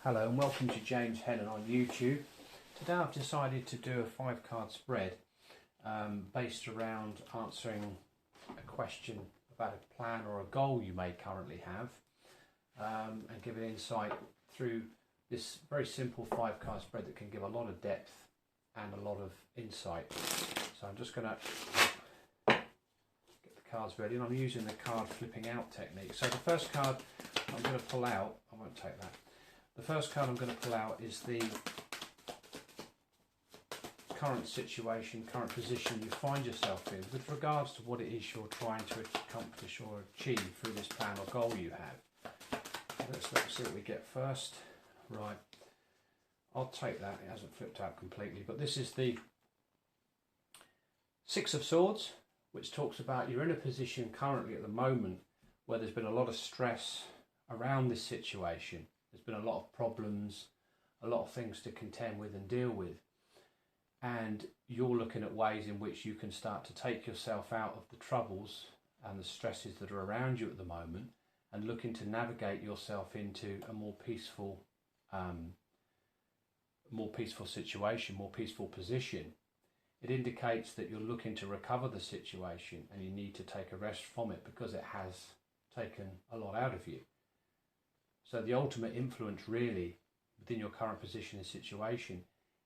Hello and welcome to James Helen on YouTube. Today I've decided to do a 5-card spread based around answering a question about a plan or a goal you may currently have and give an insight through this very simple 5-card spread that can give a lot of depth and a lot of insight. So I'm just going to get the cards ready, and I'm using the card flipping out technique. So the first card I'm going to pull out, I won't take that. The first card I'm going to pull out is the current situation, current position you find yourself in with regards to what it is you're trying to accomplish or achieve through this plan or goal you have. Let's see what we get first. Right, I'll take that. It hasn't flipped out completely, but this is the Six of Swords, which talks about you're in a position currently at the moment where there's been a lot of stress around this situation. There's been a lot of problems, a lot of things to contend with and deal with. And you're looking at ways in which you can start to take yourself out of the troubles and the stresses that are around you at the moment, and looking to navigate yourself into a more peaceful situation, more peaceful position. It indicates that you're looking to recover the situation and you need to take a rest from it because it has taken a lot out of you. So the ultimate influence really within your current position and situation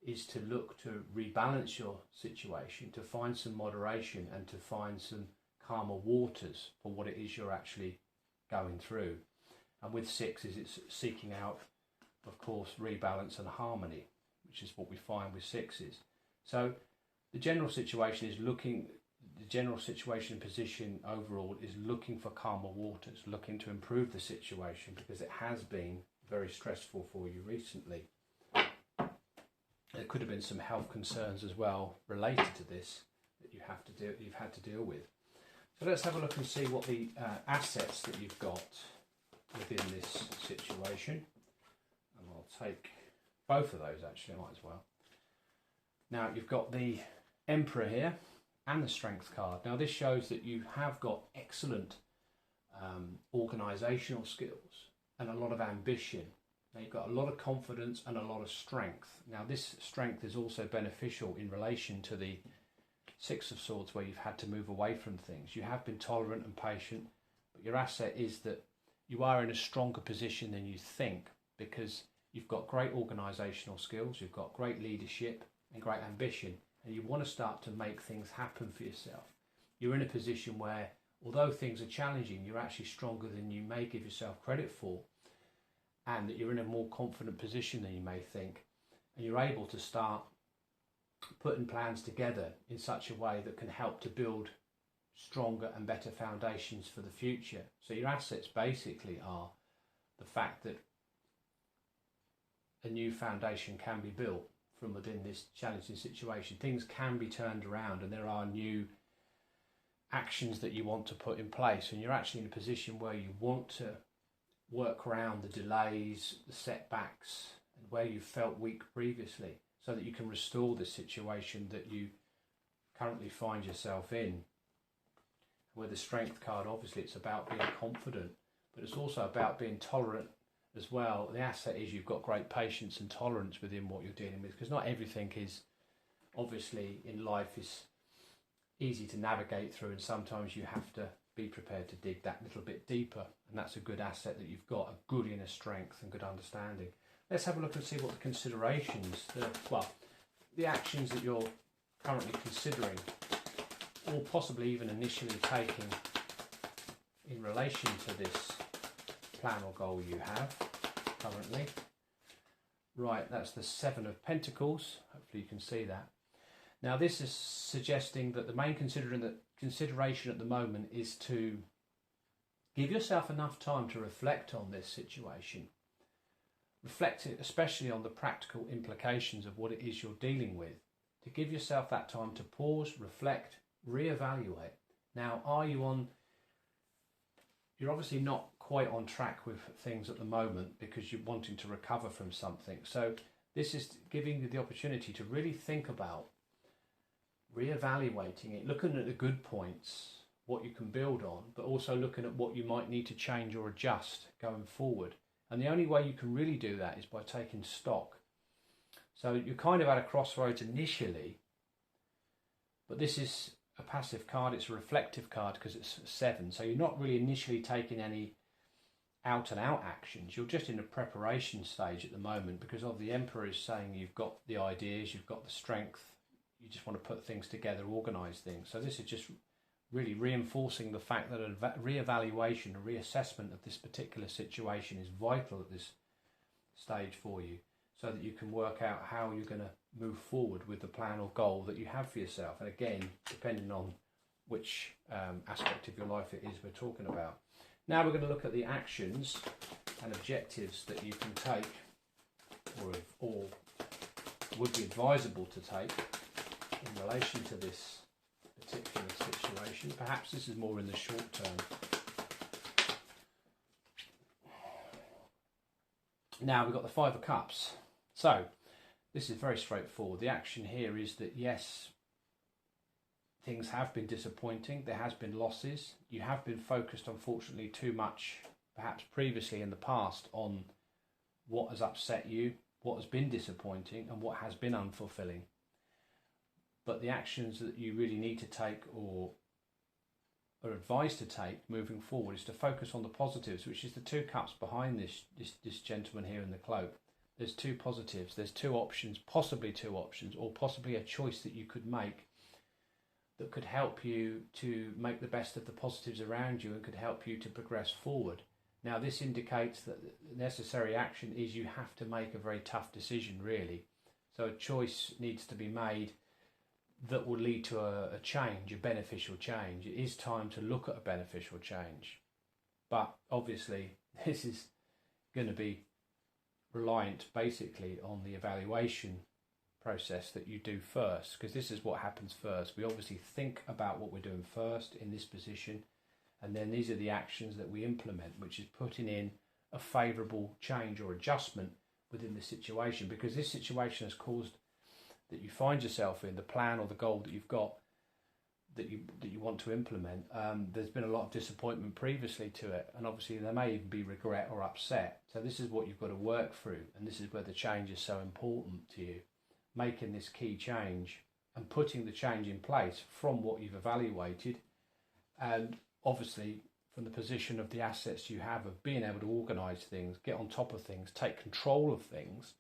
is to look to rebalance your situation, to find some moderation and to find some calmer waters for what it is you're actually going through. And with sixes, it's seeking out, of course, rebalance and harmony, which is what we find with sixes. So the general situation is and position overall is looking for calmer waters, looking to improve the situation because it has been very stressful for you recently. There could have been some health concerns as well related to this that you've had to deal with. So let's have a look and see what the assets that you've got within this situation. And I'll take both of those actually, I might as well. Now you've got the Emperor here and the Strength card. Now this shows that you have got excellent organisational skills and a lot of ambition. Now you've got a lot of confidence and a lot of strength. Now this strength is also beneficial in relation to the Six of Swords, where you've had to move away from things. You have been tolerant and patient, but your asset is that you are in a stronger position than you think because you've got great organisational skills, you've got great leadership and great ambition, and you want to start to make things happen for yourself. You're in a position where, although things are challenging, you're actually stronger than you may give yourself credit for, and that you're in a more confident position than you may think, and you're able to start putting plans together in such a way that can help to build stronger and better foundations for the future. So your assets basically are the fact that a new foundation can be built from within this challenging situation. Things can be turned around and there are new actions that you want to put in place, and you're actually in a position where you want to work around the delays, the setbacks, and where you felt weak previously, so that you can restore the situation that you currently find yourself in. With the Strength card, obviously it's about being confident, but it's also about being tolerant as well. The asset is you've got great patience and tolerance within what you're dealing with, because not everything is obviously in life is easy to navigate through, and sometimes you have to be prepared to dig that little bit deeper, and that's a good asset that you've got, a good inner strength and good understanding. Let's have a look and see what the considerations, the actions that you're currently considering, or possibly even initially taking in relation to this plan or goal you have currently. Right, that's the Seven of Pentacles. Hopefully you can see that. Now this is suggesting that the main consideration at the moment is to give yourself enough time to reflect on this situation. Reflect especially on the practical implications of what it is you're dealing with. To give yourself that time to pause, reflect, reevaluate. Now, you're obviously not quite on track with things at the moment because you're wanting to recover from something. So this is giving you the opportunity to really think about reevaluating it, looking at the good points, what you can build on, but also looking at what you might need to change or adjust going forward. And the only way you can really do that is by taking stock. So you're kind of at a crossroads initially, but this is a passive card, it's a reflective card because it's 7. So you're not really initially taking any out and out actions. You're just in a preparation stage at the moment because of the Emperor is saying you've got the ideas, you've got the strength, you just want to put things together, organise things. So this is just really reinforcing the fact that a re-evaluation, a reassessment of this particular situation is vital at this stage for you, so that you can work out how you're going to move forward with the plan or goal that you have for yourself. And again, depending on which aspect of your life it is we're talking about. Now we're going to look at the actions and objectives that you can take, or would be advisable to take in relation to this particular situation. Perhaps this is more in the short term. Now we've got the 5 of Cups. So this is very straightforward. The action here is that yes, things have been disappointing. There has been losses. You have been focused, unfortunately, too much, perhaps previously in the past, on what has upset you, what has been disappointing, and what has been unfulfilling. But the actions that you really need to take, or are advised to take moving forward, is to focus on the positives, which is the 2 cups behind this gentleman here in the cloak. There's 2 positives, there's 2 options, possibly 2 options, or possibly a choice that you could make that could help you to make the best of the positives around you and could help you to progress forward. Now this indicates that the necessary action is you have to make a very tough decision, really. So a choice needs to be made that will lead to a change, a beneficial change. It is time to look at a beneficial change. But obviously this is going to be reliant basically on the evaluation process that you do first, because this is what happens first. We obviously think about what we're doing first in this position, and then these are the actions that we implement, which is putting in a favourable change or adjustment within the situation, because this situation has caused that you find yourself in, the plan or the goal that you've got that you want to implement. There's been a lot of disappointment previously to it, and obviously there may even be regret or upset. So this is what you've got to work through, and this is where the change is so important to you. Making this key change and putting the change in place from what you've evaluated, and obviously from the position of the assets you have of being able to organise things, get on top of things, take control of things,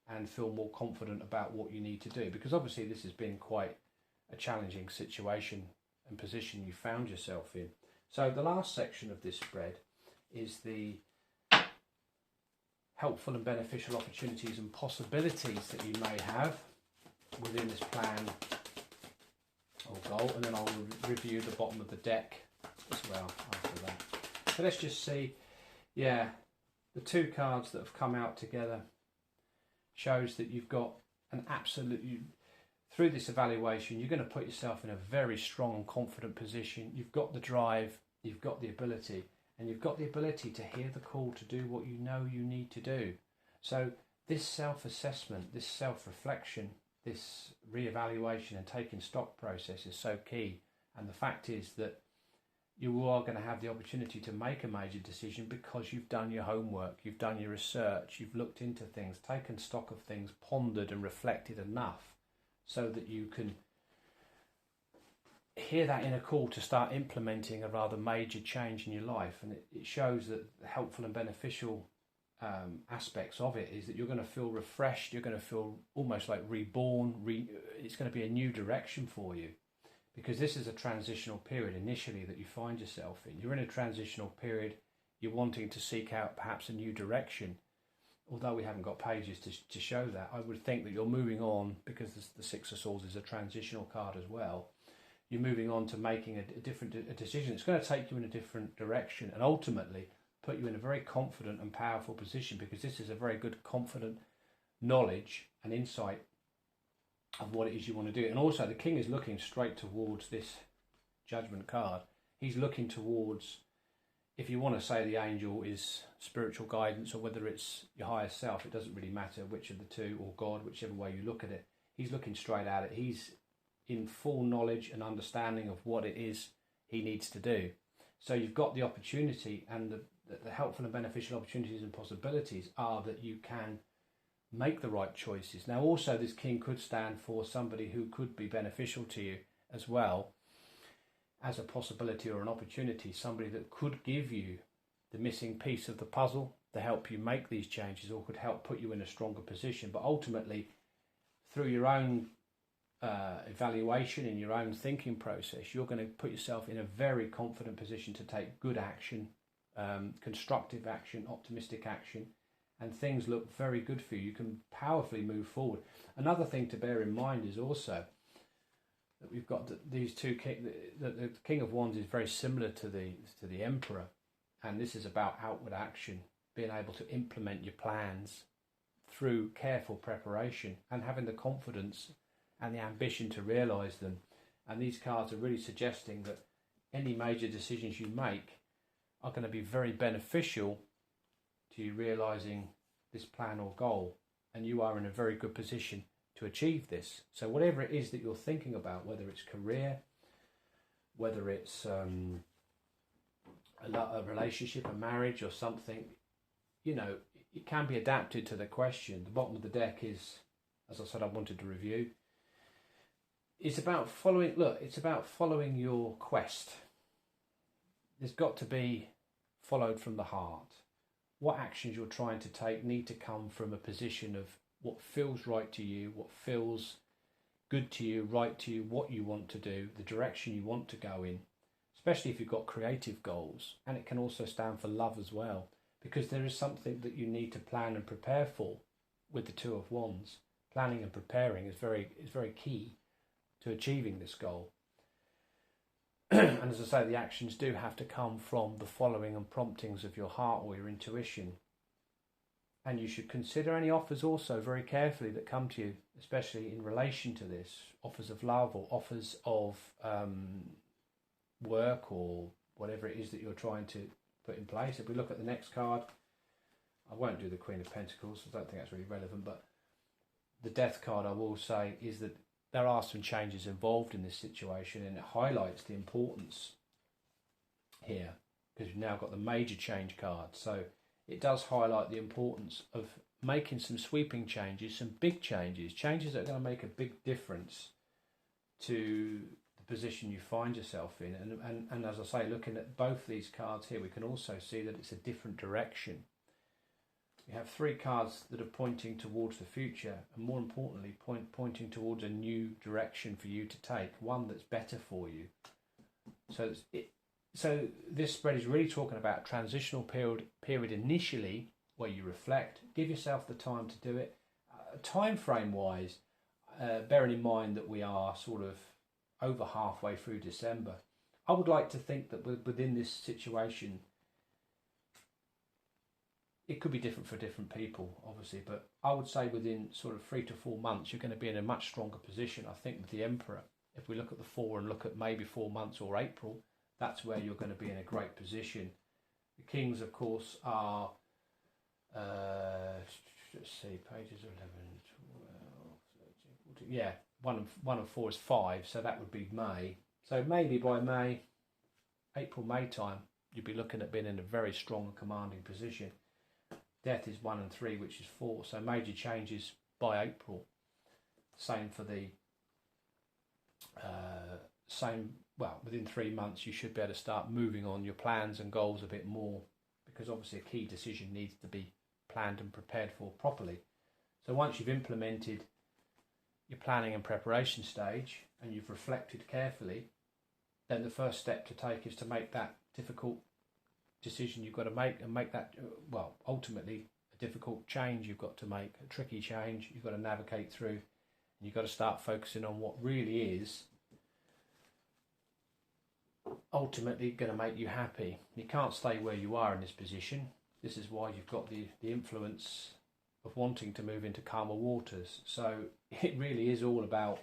and feel more confident about what you need to do. Because obviously this has been quite a challenging situation and position you found yourself in. So the last section of this spread is the helpful and beneficial opportunities and possibilities that you may have within this plan or goal, and then I'll review the bottom of the deck as well after that. So let's just see, yeah, the 2 cards that have come out together shows that you've got an absolute, through this evaluation you're going to put yourself in a very strong, confident position. You've got the drive, you've got the ability, and you've got the ability to hear the call to do what you know you need to do. So this self-assessment, this self-reflection, this re-evaluation and taking stock process is so key. And the fact is that you are going to have the opportunity to make a major decision because you've done your homework, you've done your research, you've looked into things, taken stock of things, pondered and reflected enough so that you can hear that inner call to start implementing a rather major change in your life. And it shows that the helpful and beneficial aspects of it is that you're going to feel refreshed, you're going to feel almost like reborn, it's going to be a new direction for you, because this is a transitional period initially that you find yourself in. You're in a transitional period, you're wanting to seek out perhaps a new direction. Although we haven't got pages to show that, I would think that you're moving on, because the 6 of Swords is a transitional card as well. You're moving on to making a decision. It's going to take you in a different direction and ultimately put you in a very confident and powerful position, because this is a very good confident knowledge and insight of what it is you want to do. And also the King is looking straight towards this Judgment card. He's looking towards, if you want to say the angel is spiritual guidance or whether it's your higher self, it doesn't really matter which of the two, or God, whichever way you look at it. He's looking straight at it. He's in full knowledge and understanding of what it is he needs to do. So you've got the opportunity and the helpful and beneficial opportunities and possibilities are that you can make the right choices. Now also this king could stand for somebody who could be beneficial to you as well as a possibility or an opportunity, somebody that could give you the missing piece of the puzzle to help you make these changes, or could help put you in a stronger position. But ultimately, through your own evaluation and your own thinking process, you're going to put yourself in a very confident position to take good action, constructive action, optimistic action, and things look very good for you. You can powerfully move forward. Another thing to bear in mind is also that we've got these two the King of Wands is very similar to the Emperor, and this is about outward action, being able to implement your plans through careful preparation and having the confidence and the ambition to realise them. And these cards are really suggesting that any major decisions you make are going to be very beneficial to you realising this plan or goal, and you are in a very good position to achieve this. So whatever it is that you're thinking about, whether it's career, whether it's a relationship, a marriage or something, you know, it can be adapted to the question. The bottom of the deck is, as I said, I wanted to review. It's about following, it's about following your quest. There's got to be followed from the heart. What actions you're trying to take need to come from a position of what feels right to you, what feels good to you, right to you, what you want to do, the direction you want to go in, especially if you've got creative goals. And it can also stand for love as well, because there is something that you need to plan and prepare for with the Two of Wands. Planning and preparing is very key to achieving this goal. And as I say, the actions do have to come from the following and promptings of your heart or your intuition. And you should consider any offers also very carefully that come to you, especially in relation to this, offers of love or offers of work or whatever it is that you're trying to put in place. If we look at the next card, I won't do the Queen of Pentacles, I don't think that's really relevant, but the Death card, I will say, is that there are some changes involved in this situation, and it highlights the importance here, because we've now got the major change card. So it does highlight the importance of making some sweeping changes, some big changes that are going to make a big difference to the position you find yourself in. And as I say, looking at both these cards here, we can also see that it's a different direction. We have three cards that are pointing towards the future, and more importantly, pointing towards a new direction for you to take, one that's better for you. So this spread is really talking about a transitional period initially, where you reflect, give yourself the time to do it. Time frame wise, bearing in mind that we are sort of over halfway through December, I would like to think that within this situation, it could be different for different people, obviously, but I would say within sort of 3 to 4 months, you're going to be in a much stronger position. I think with the Emperor, if we look at the 4 and look at maybe 4 months or April, that's where you're going to be in a great position. The Kings, of course, are, let's see, pages 11, 12, 13, 14, yeah, one of 4 is 5, so that would be May. So maybe by May, April, May time, you'd be looking at being in a very strong and commanding position. Death is 1 and 3, which is 4, so major changes by April. Same for the within 3 months you should be able to start moving on your plans and goals a bit more, because obviously a key decision needs to be planned and prepared for properly. So once you've implemented your planning and preparation stage and you've reflected carefully, then the first step to take is to make that difficult decision you've got to make, and make that, well, ultimately a difficult change you've got to make, a tricky change you've got to navigate through, and you've got to start focusing on what really is ultimately going to make you happy. You can't stay where you are in this position. This is why you've got the influence of wanting to move into calmer waters. So it really is all about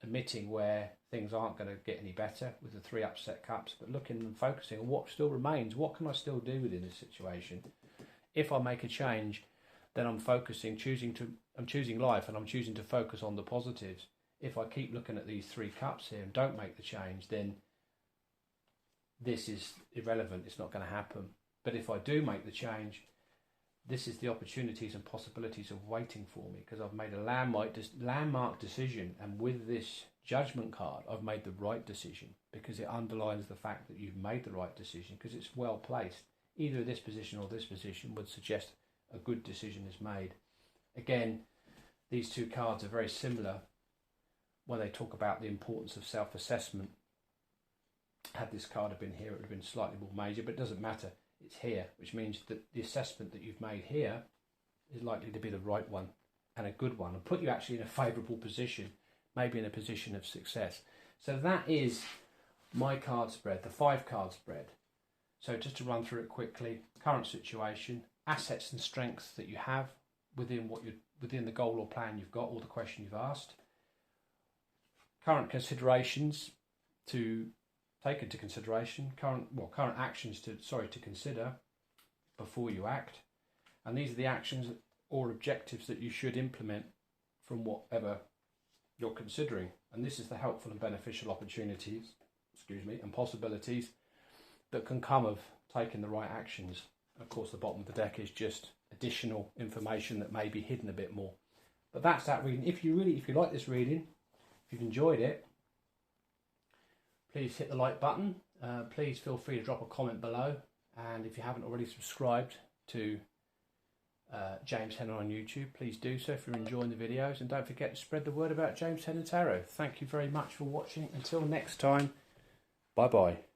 admitting where things aren't going to get any better with the 3 upset cups, but looking and focusing on what still remains. What can I still do within this situation? If I make a change, then I'm choosing life, and I'm choosing to focus on the positives. If I keep looking at these 3 cups here and don't make the change, then this is irrelevant. It's not going to happen. But if I do make the change, this is the opportunities and possibilities of waiting for me, because I've made a landmark decision, and with this judgment card I've made the right decision, because it underlines the fact that you've made the right decision, because it's well placed. Either this position or this position would suggest a good decision is made. Again, these two cards are very similar when they talk about the importance of self-assessment. Had this card have been here, it would have been slightly more major, but it doesn't matter. It's here, which means that the assessment that you've made here is likely to be the right one and a good one, and put you actually in a favourable position, maybe in a position of success. So that is my card spread, the 5-card spread. So just to run through it quickly: current situation, assets and strengths that you have within within the goal or plan you've got, or the question you've asked, current considerations to take into consideration, current actions to consider before you act, and these are the actions or objectives that you should implement from whatever you're considering. And this is the helpful and beneficial opportunities, and possibilities that can come of taking the right actions. Of course, the bottom of the deck is just additional information that may be hidden a bit more. But that's that reading. If you like this reading, if you've enjoyed it, please hit the like button. Please feel free to drop a comment below. And if you haven't already subscribed to James Hennon on YouTube, please do so if you're enjoying the videos. And don't forget to spread the word about James Hennon Tarot. Thank you very much for watching. Until next time, bye-bye.